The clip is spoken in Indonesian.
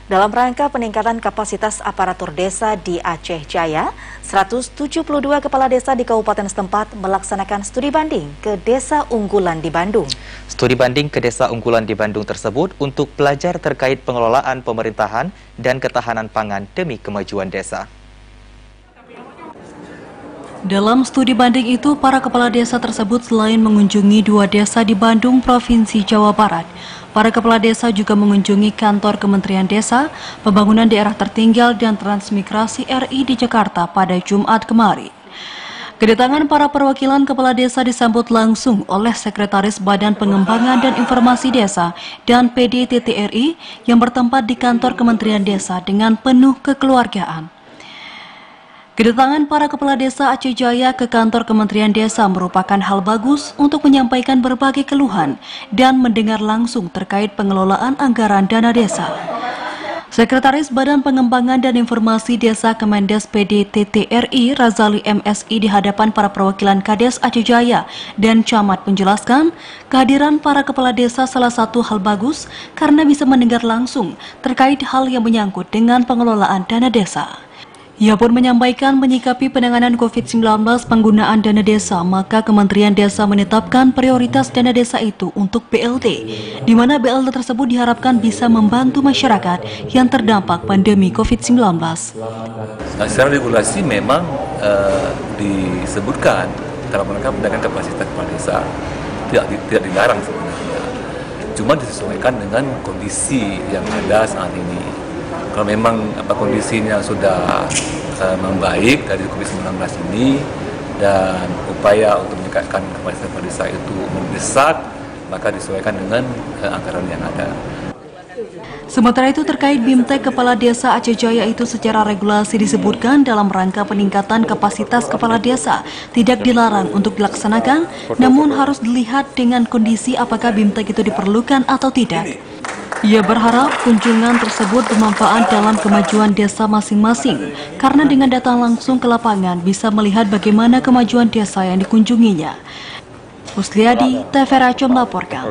Dalam rangka peningkatan kapasitas aparatur desa di Aceh Jaya, 172 kepala desa di kabupaten setempat melaksanakan studi banding ke desa unggulan di Bandung. Studi banding ke desa unggulan di Bandung tersebut untuk belajar terkait pengelolaan pemerintahan dan ketahanan pangan demi kemajuan desa. Dalam studi banding itu, para kepala desa tersebut selain mengunjungi 2 desa di Bandung, Provinsi Jawa Barat, para kepala desa juga mengunjungi kantor Kementerian Desa, Pembangunan Daerah Tertinggal dan Transmigrasi RI di Jakarta pada Jumat kemarin. Kedatangan para perwakilan kepala desa disambut langsung oleh Sekretaris Badan Pengembangan dan Informasi Desa dan PDTT RI yang bertempat di kantor Kementerian Desa dengan penuh kekeluargaan. Kedatangan para kepala desa Aceh Jaya ke kantor Kementerian Desa merupakan hal bagus untuk menyampaikan berbagai keluhan dan mendengar langsung terkait pengelolaan anggaran dana desa. Sekretaris Badan Pengembangan dan Informasi Desa Kemendes PDTT RI Razali MSI di hadapan para perwakilan Kades Aceh Jaya dan Camat menjelaskan kehadiran para kepala desa salah satu hal bagus karena bisa mendengar langsung terkait hal yang menyangkut dengan pengelolaan dana desa. Ia pun menyampaikan menyikapi penanganan COVID-19 penggunaan dana desa, maka Kementerian Desa menetapkan prioritas dana desa itu untuk BLT, di mana BLT tersebut diharapkan bisa membantu masyarakat yang terdampak pandemi COVID-19. Secara regulasi memang disebutkan dalam rangka peningkatan kapasitas kepala desa tidak dilarang sebenarnya, cuma disesuaikan dengan kondisi yang ada saat ini. Kalau memang kondisinya sudah membaik dari COVID-19 ini dan upaya untuk meningkatkan kapasitas kepala desa itu mendesak, maka disesuaikan dengan anggaran yang ada. Sementara itu terkait BIMTEK Kepala Desa Aceh Jaya itu secara regulasi disebutkan dalam rangka peningkatan kapasitas kepala desa tidak dilarang untuk dilaksanakan, namun harus dilihat dengan kondisi apakah BIMTEK itu diperlukan atau tidak. Ia berharap kunjungan tersebut bermanfaat dalam kemajuan desa masing-masing, karena dengan datang langsung ke lapangan bisa melihat bagaimana kemajuan desa yang dikunjunginya. Usliadi, TV Raco melaporkan.